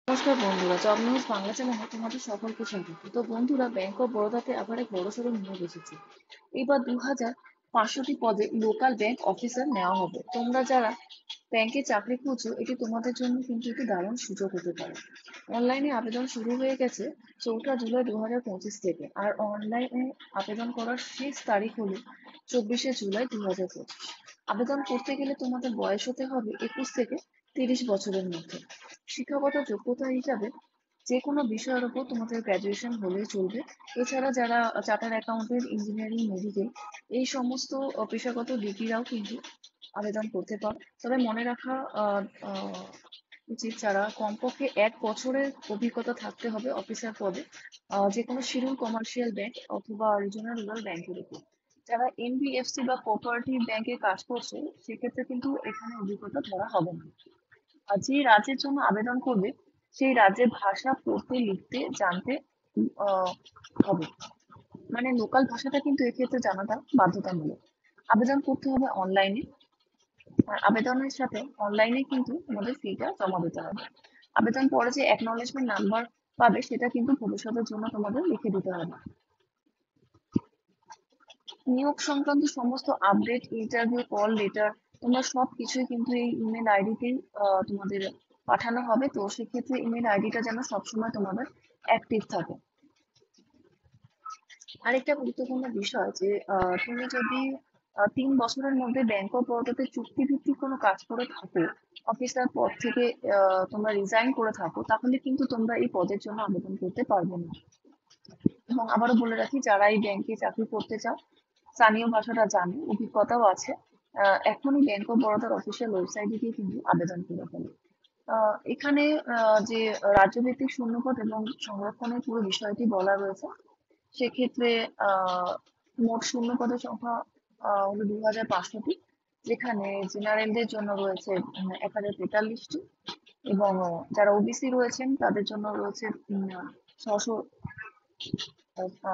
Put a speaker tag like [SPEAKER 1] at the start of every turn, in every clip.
[SPEAKER 1] নমস্কার বন্ধুরা, job news Bangla চ্যানেলে তোমাদের সকলকে স্বাগত। তো বন্ধুরা, ব্যাংক অফ বরোদাতে আবার এক বড়সড় নিয়োগ এসেছে। এবার 2500টি পদে লোকাল ব্যাংক অফিসার নেওয়া হবে। তোমরা যারা ব্যাংকে চাকরি খুঁজছো, এটি তোমাদের জন্য কিন্তু একটি দারুণ সুযোগ হতে পারে। অনলাইনে আবেদন শুরু হয়ে গেছে 4 জুলাই 2025 থেকে, আর অনলাইনে আবেদন করার শেষ তারিখ হলো 24 জুলাই 2025। আবেদন করতে গেলে তোমাদের বয়স হতে হবে 21 থেকে 30 বছরের মধ্যে। শিক্ষাগত যোগ্যতা হিসাবে যে কোনো বিষয়ের উপর তোমাদের গ্র্যাজুয়েশন হলেই চলবে। এছাড়া যারা চার্টার্ড অ্যাকাউন্টেন্ট, ইঞ্জিনিয়ারিং, মেডিকেল এই সমস্ত পেশাগত ডিগ্রিরাও কিন্তু আবেদন করতে পারো। তবে মনে রাখা উচিত, যারা কমপক্ষে 1 বছরের অভিজ্ঞতা থাকতে হবে অফিসার পদে, যে কোনো শিডিউল কমার্শিয়াল ব্যাংক অথবা রিজনাল রুরাল ব্যাংকের উপর। যারা এনবিএফসি বা কোঅপারেটিভ ব্যাংকে কাজ করছে, সেক্ষেত্রে কিন্তু এখানে অভিজ্ঞতা ধরা হবে না। আর যে রাজ্যের জন্য আবেদন করবে, সেই রাজ্যের ভাষা পড়তে, লিখতে, জানতে আহ, হবে। মানে লোকাল ভাষাটা কিন্তু এক্ষেত্রে জানাটা বাধ্যতামূলক। আবেদন করতে হবে অনলাইনে, আর আবেদনের সাথে অনলাইনে কিন্তু আমাদের ফিটা জমা দিতে হবে। আবেদন পরে যে অ্যাকনলেজমেন্ট নাম্বার পাবে, সেটা কিন্তু ভবিষ্যতের জন্য তোমাদের লিখে দিতে হবে। নিয়োগ সংক্রান্ত সমস্ত আপডেট, ইন্টারভিউ, কল লেটার, তোমরা সব কিছুই কিন্তু এই ইমেল আইডিতেই তোমাদের পাঠানো হবে। তো সেক্ষেত্রে ইমেল আইডিটা যেন সবসময় তোমাদের অ্যাক্টিভ থাকে। আরেকটা গুরুত্বপূর্ণ বিষয় যে তুমি যদি 3 বছরের মধ্যে ব্যাংক অফ বরোদাতে চুক্তিভিত্তিক কোনো কাজ করে থাকো, অফিসার পদ থেকে তোমরা রিজাইন করে থাকো, তাহলে কিন্তু তোমরা এই পদের জন্য আবেদন করতে পারবে না। এবং আবারও বলে রাখি, যারা এই ব্যাংকে চাকরি করতে চাও, স্থানীয় ভাষাটা জানো, অভিজ্ঞতাও আছে, এখনই ব্যাংক অফ বরোদার অফিসিয়াল ওয়েবসাইটে গিয়ে কিন্তু আবেদন করে ফেলো। এখানে যে রাজ্যভিত্তিক শূন্যপদ এবং সংরক্ষণের পুরো বিষয়টি বলা রয়েছে। সেক্ষেত্রে আহ মোট শূন্যপদের সংখ্যা হলো 2500টি, যেখানে জেনারেলদের জন্য রয়েছে 1043টি, এবং যারা ওবিসি রয়েছেন তাদের জন্য রয়েছে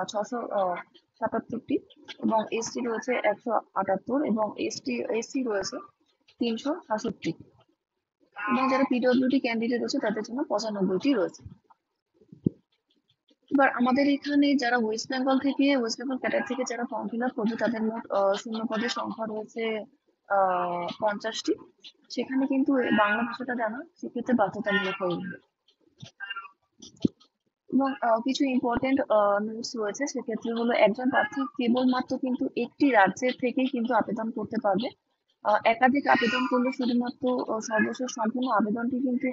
[SPEAKER 1] 677টি, এবং এসটি রয়েছে 178, এবং এসসি রয়েছে 366, এবং যারা পিডব্লিউডি ক্যান্ডিডেট রয়েছে তাদের জন্য 95টি রয়েছে। এবার আমাদের এখানে যারা ওয়েস্ট বেঙ্গল ক্যাডার থেকে যারা ফর্ম ফিল আপ করবে, তাদের মোট শূন্য পদের সংখ্যা রয়েছে 50টি। সেখানে কিন্তু বাংলা ভাষাটা জানা সেক্ষেত্রে বাধ্যতামূলক হয়ে উঠবে। এবং কিছু ইম্পর্টেন্ট নোটস রয়েছে। সেক্ষেত্রে হলো, একজন প্রার্থী কেবলমাত্র কিন্তু একটি রাজ্যের থেকেই কিন্তু আবেদন করতে পারবে। একাধিক আবেদন করলে শুধুমাত্র সর্বশেষ সম্পূর্ণ আবেদনটি কিন্তু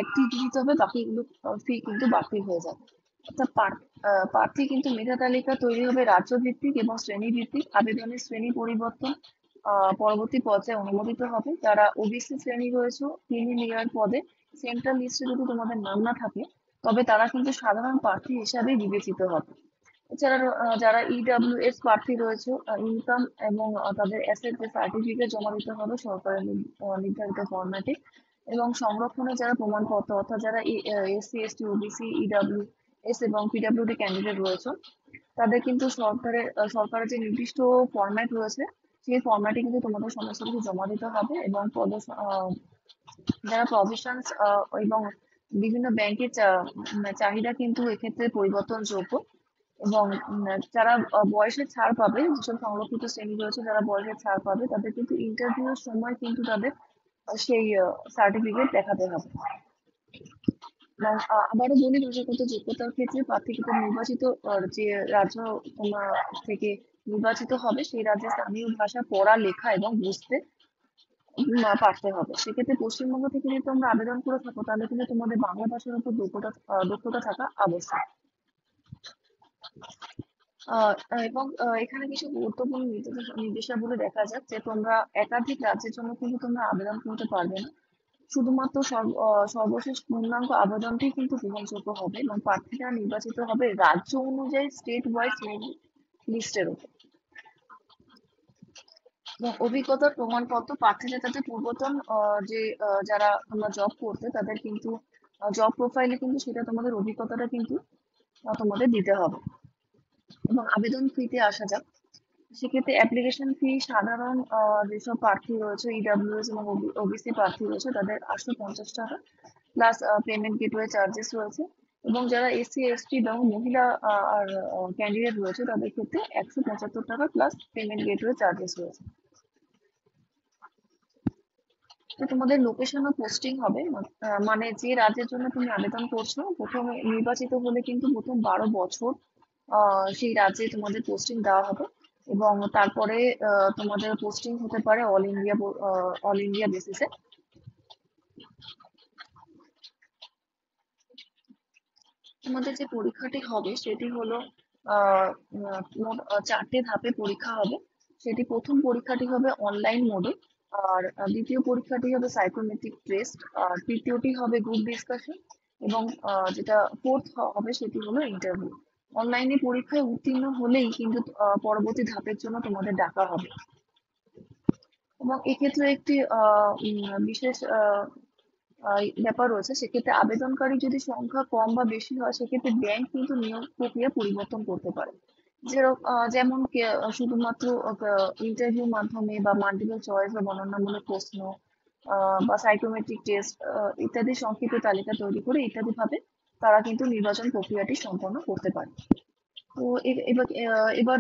[SPEAKER 1] একটি দিতে হবে, বাকিগুলো ফি কিন্তু বাড়তি হয়ে যাবে। অর্থাৎ প্রার্থী কিন্তু মেধা তালিকা তৈরি হবে রাজ্য ভিত্তিক এবং শ্রেণী ভিত্তিক। আবেদনের শ্রেণী পরিবর্তন পরবর্তী পর্যায়ে অনুমোদিত হবে। যারা ওবিসি শ্রেণী রয়েছে, ক্রিমি পদে সেন্ট্রাল লিস্টে যদি তোমাদের নাম না থাকে, তবে তারা কিন্তু সাধারণ প্রার্থী হিসাবে বিবেচিত হবে। এছাড়া যারা ইডব্লিউএস প্রার্থী রয়েছে, ইনকাম এবং তাদের অ্যাসেট সার্টিফিকেট জমা দিতে হবে সরকারের নির্ধারিত ফরম্যাটে। এবং সংরক্ষণের যারা প্রমাণপত্র, অর্থাৎ যারা এসসি, এসটি, ওবিসি, ইডব্লিউএস এবং পিডব্লিউডি ক্যান্ডিডেট রয়েছে, তাদের কিন্তু সরকারের যে নির্দিষ্ট ফরম্যাট রয়েছে, সেই ফরম্যাটে কিন্তু তোমাদের সমস্ত কিছু জমা দিতে হবে। এবং যারা প্রভিশনস এবং বিভিন্ন ব্যাংকের চাহিদা কিন্তু এক্ষেত্রে পরিবর্তনযোগ্য। এবং যারা বয়সের ছাড় পাবে, যেসব সংরক্ষিত শ্রেণী রয়েছে যারা বয়সের ছাড় পাবে, তাদের কিন্তু ইন্টারভিউর সময় কিন্তু তাদের সেই সার্টিফিকেট দেখাতে হবে। এবং আবারও বলি, ভাষাগত যোগ্যতার ক্ষেত্রে প্রার্থী কিন্তু নির্বাচিত যে রাজ্য তোমার থেকে নির্বাচিত হবে, সেই রাজ্যের স্থানীয় ভাষা পড়া, লেখা এবং বুঝতে পারতে হবে। সেক্ষেত্রে পশ্চিমবঙ্গ থেকে যদি তোমরা আবেদন করে থাকো, তাহলে কিন্তু তোমাদের বাংলা ভাষার উপর দক্ষতা থাকা আবশ্যক। এবং এখানে কিছু গুরুত্বপূর্ণ নির্দেশাবলী দেখা যাক, যে তোমরা একাধিক রাজ্যের জন্য কিন্তু তোমরা আবেদন করতে পারবে না। শুধুমাত্র সর্বশেষ পূর্ণাঙ্গ আবেদনটি কিন্তু গ্রহণযোগ্য হবে, এবং প্রার্থীরা নির্বাচিত হবে রাজ্য অনুযায়ী স্টেট ওয়াইজ লিস্টের উপর। এবং অভিজ্ঞতার প্রমাণপত্র, প্রার্থীরা তাদের পূর্বতন যারা তোমরা জব করতে, তাদের কিন্তু জব প্রোফাইলে কিন্তু সেটা তোমাদের অভিজ্ঞতাটা কিন্তু তোমাদের দিতে হবে। এবং আবেদন ফিতে আসা যাক। সেক্ষেত্রে অ্যাপ্লিকেশন ফি সাধারণ যেসব প্রার্থী রয়েছে, ইডব্লিউএস এবং ওবিসি প্রার্থী রয়েছে, তাদের 850 টাকা। প্লাস পেমেন্ট গেটওয়ে চার্জেস রয়েছে। এবং যারা এসসি এসটি এবং মহিলা আর ক্যান্ডিডেট রয়েছে তাদের ক্ষেত্রে 175 টাকা প্লাস পেমেন্ট গেটওয়ে চার্জেস রয়েছে। তো তোমাদের লোকেশন ও পোস্টিং হবে মানে যে রাজ্যের জন্য তুমি আবেদন করছো প্রথমে নির্বাচিত হলে কিন্তু প্রথম 12 বছর সেই রাজ্যে তোমাদের পোস্টিং দেওয়া হবে। এবং তারপরে তোমাদের পোস্টিং হতে পারে অল ইন্ডিয়া বেসিসে। তোমাদের যে পরীক্ষাটি হবে সেটি হলো মোট 4টে ধাপে পরীক্ষা হবে। সেটি প্রথম পরীক্ষাটি হবে অনলাইন মোডে, আর দ্বিতীয় পরীক্ষাটি হবে সাইকোমেট্রিক টেস্ট, আর তৃতীয়টি হবে গ্রুপ ডিসকাশন, এবং যেটা ফোর্থ হবে সেটি হলো ইন্টারভিউ। অনলাইনে পরীক্ষায় উত্তীর্ণ হলেই কিন্তু পরবর্তী ধাপের জন্য তোমাদের ডাকা হবে। এবং এক্ষেত্রে একটি বিশেষ ব্যাপার রয়েছে, সেক্ষেত্রে আবেদনকারী যদি সংখ্যা কম বা বেশি হয় সেক্ষেত্রে ব্যাংক কিন্তু নিয়োগ প্রক্রিয়া পরিবর্তন করতে পারে। যেমন শুধুমাত্র ইন্টারভিউর মাধ্যমে বা মাল্টিপল চয়েস বা বর্ণনামূলক প্রশ্ন বা সাইকোমেট্রিক টেস্ট ইত্যাদি সংক্ষিপ্ত তালিকা তৈরি করে ইত্যাদি ভাবে তারা কিন্তু নির্বাচন প্রক্রিয়াটি সম্পন্ন করতে পারে। তো এবার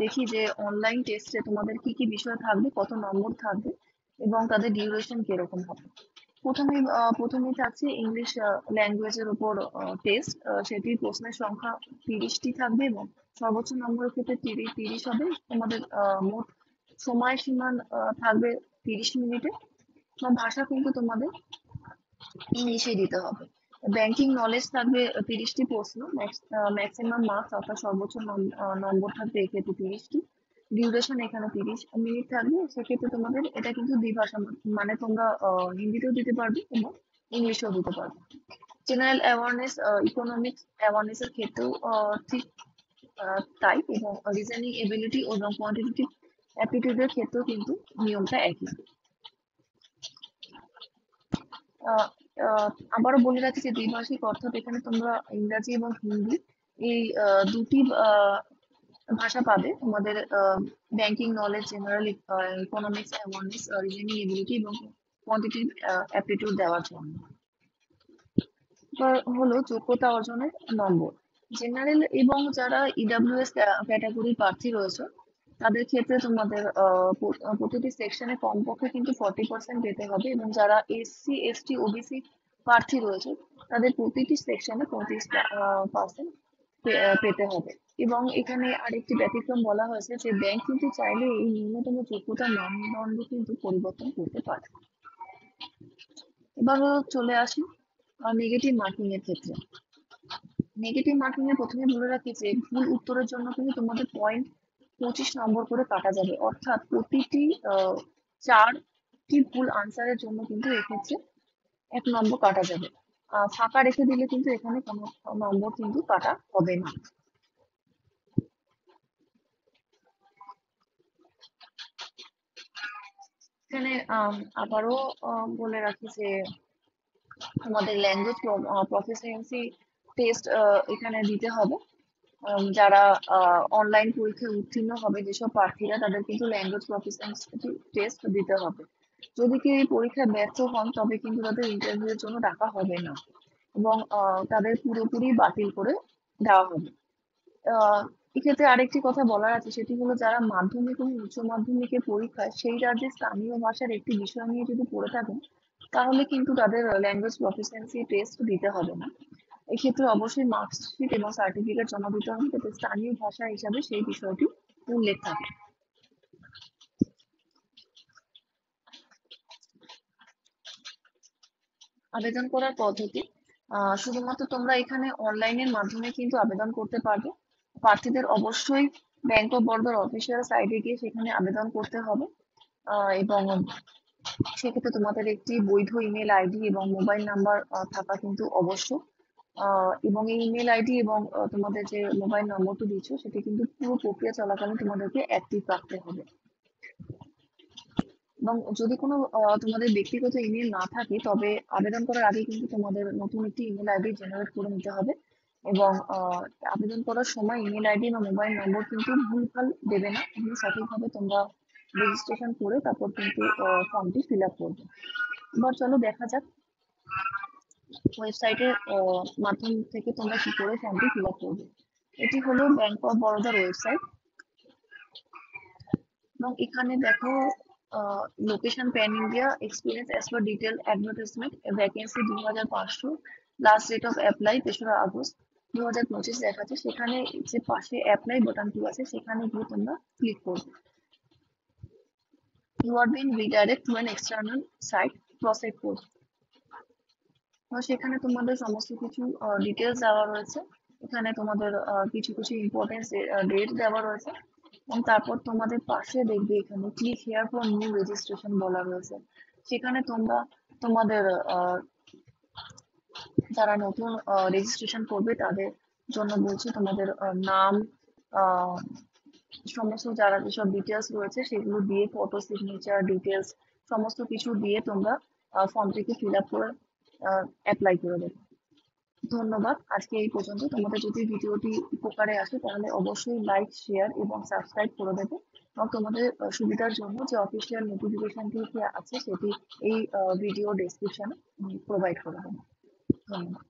[SPEAKER 1] দেখি যে অনলাইন টেস্টে তোমাদের কি কি বিষয় থাকবে, কত নম্বর থাকবে এবং তাদের ডিউরেশন কিরকম হবে। প্রথমে থাকছে ইংলিশ ল্যাঙ্গুয়েজের উপর টেস্ট। সেটির প্রশ্নের সংখ্যা 30টি থাকবে এবং সর্বোচ্চ নম্বরের ক্ষেত্রে 30 হবে। তোমাদের মোট সময়সীমা থাকবে 30 মিনিটে। এবং ভাষা কিন্তু তোমাদের ইংলিশে দিতে হবে। ব্যাংকিং নলেজ থাকবে 30টি প্রশ্ন, ম্যাক্সিমাম মার্কস অর্থাৎ সর্বোচ্চ নম্বর থাকবে এক্ষেত্রে 30টি। ডিউরেশন এখানে 30 মিনিট থাকবে। সেক্ষেত্রে তোমাদের এটা কিন্তু দ্বিভাষা, মানে তোমরা হিন্দিতেও দিতে পারবে এবং ইংলিশেও দিতে পারবে। জেনারেল অ্যাওয়ারনেস, ইকোনমিক্স অ্যাওয়ারনেস এর ক্ষেত্রেও ঠিক তাই, এবং রিজনিং এবিলিটি এবং কোয়ান্টিটেটিভ অ্যাপটিটিউডের ক্ষেত্রেও কিন্তু নিয়মটা একই। আহ আহ আবারও বলে রাখি যে দ্বিভাষিক অর্থাৎ এখানে তোমরা ইংরাজি এবং হিন্দি এই দুটি ভাষা পাবে তোমাদের banking knowledge, general economics awareness, reasoning ability এবং কোয়ান্টিটিভ অ্যাপটিটিউড দেওয়ার জন্য। এবার হলো যোগ্যতা অর্জনের নম্বর। জেনারেল এবং যারা ইডাব্লিউএস ক্যাটাগরির প্রার্থী রয়েছে তাদের ক্ষেত্রে তোমাদের প্রতিটি সেকশনে কমপক্ষে কিন্তু 40% পেতে হবে, এবং যারা এসসি এসটি ওবিসি প্রার্থী রয়েছে তাদের প্রতিটি সেকশনে 35% পেতে হবে। এবং এখানে আরেকটি ব্যতিক্রম বলা হয়েছে যে ব্যাংক কিন্তু চাইলে এই ন্যূনতম যোগ্যতার মানদণ্ড কিন্তু পরিবর্তন করতে পারে। এবার চলে আসি নেগেটিভ মার্কিং এর ক্ষেত্রে। নেগেটিভ মার্কিং এ প্রথমে বলে রাখি যে ভুল উত্তরের জন্য কিন্তু তোমাদের পয়েন্ট 25 নম্বর করে কাটা যাবে, অর্থাৎ প্রতিটি 4টি ভুল আনসারের জন্য কিন্তু এক্ষেত্রে 1 নম্বর কাটা যাবে। ফাঁকা রেখে দিলে কিন্তু এখানে কোনো নম্বর কিন্তু কাটা হবে না। এখানে আবারও বলে রাখি যে তোমাদের ল্যাঙ্গুয়েজ প্রফিসিয়েন্সি টেস্ট এখানে দিতে হবে। যারা অনলাইন পরীক্ষায় উত্তীর্ণ হবে যেসব প্রার্থীরা তাদের কিন্তু ল্যাঙ্গুয়েজ প্রফিসিয়েন্সি টেস্ট দিতে হবে। যদি কেউ এই পরীক্ষায় ব্যর্থ হন তবে কিন্তু তাদের ইন্টারভিউ এর জন্য ডাকা হবে না এবং তাদের পুরোপুরি বাতিল করে দেওয়া হবে। আহ এক্ষেত্রে আরেকটি কথা বলার আছে, সেটি হলো যারা মাধ্যমিক এবং উচ্চ মাধ্যমিকের পরীক্ষায় সেই রাজ্যের স্থানীয় ভাষার একটি বিষয় নিয়ে যদি পড়ে থাকেন তাহলে কিন্তু তাদের ল্যাঙ্গুয়েজ প্রফিসিয়েন্সি টেস্ট দিতে হবে না। এক্ষেত্রে অবশ্যই মার্কশিট এবং সার্টিফিকেট জমা দিতে হবে যাতে স্থানীয় ভাষা হিসাবে সেই বিষয়টি উল্লেখ থাকে। আবেদন করার পদ্ধতি, শুধুমাত্র তোমরা এখানে অনলাইনের মাধ্যমে কিন্তু আবেদন করতে পারবে। প্রার্থীদের অবশ্যই ব্যাংক অফ বরোদার অফিসিয়াল সাইটে গিয়ে সেখানে আবেদন করতে হবে। এবং সেক্ষেত্রে তোমাদের একটি বৈধ ইমেল আইডি এবং মোবাইল নাম্বার থাকা কিন্তু অবশ্যক। এবং এই ইমেল আইডি এবং তোমাদের যে মোবাইল নম্বরটি দিচ্ছ সেটি কিন্তু পুরো প্রক্রিয়া চলাকালীন তোমাদেরকে অ্যাক্টিভ রাখতে হবে। এবং যদি কোনো তোমাদের ব্যক্তিগত ইমেল না থাকে তবে আবেদন করার আগে কিন্তু তোমাদের নতুন একটি ইমেল আইডি জেনারেট করে নিতে হবে। এবং আবেদন করার সময় ইমেল আইডি বা মোবাইল নম্বর কিন্তু ভুলভাল দেবে না, তুমি সঠিকভাবে তোমরা রেজিস্ট্রেশন করে তারপর কিন্তু ফর্মটি ফিল আপ করবে। এবার চলো দেখা যাক ওয়েবসাইটের মাধ্যম থেকে তোমরা কি করে ফর্মটি ফিল আপ করবে। এটি হলো ব্যাংক অফ বরোদার ওয়েবসাইট, এবং এখানে দেখো location pan India, experience as per detail advertisement, vacancy 2500, last date of apply 3রা আগস্ট 2025 দেখাচ্ছে। সেখানে যে পাশে অ্যাপ্লাই বাটনটি আছে সেখানে গিয়ে তোমরা ক্লিক করবে। You are been redirect to an external site, proceed code. তো সেখানে তোমাদের সমস্ত কিছু ডিটেলস দেওয়া রয়েছে। এখানে তোমাদের কিছু কিছু ইম্পর্টেন্ট ডেট দেওয়া রয়েছে, এবং তারপর তোমাদের পাশে দেখবে এখানে click here for new registration বলা রয়েছে। সেখানে তোমরা তোমাদের যারা নতুন রেজিস্ট্রেশন করবে তাদের জন্য বলছি, তোমাদের নাম, আহ, সমস্ত যারা যেসব ডিটেলস রয়েছে সেগুলো দিয়ে, ফটো, সিগনেচার ডিটেলস সমস্ত কিছু দিয়ে তোমরা ফর্মটিকে ফিল আপ করে অ্যাপ্লাই করে দেবে। ধন্যবাদ, আজকে এই পর্যন্ত। তোমাদের যদি ভিডিওটি উপকারে আসে তাহলে অবশ্যই লাইক, শেয়ার এবং সাবস্ক্রাইব করে দেবে, এবং তোমাদের সুবিধার জন্য যে অফিসিয়াল নোটিফিকেশনটি আছে সেটি এই ভিডিও ডেসক্রিপশনে প্রোভাইড করে দেবে। ধন্যবাদ।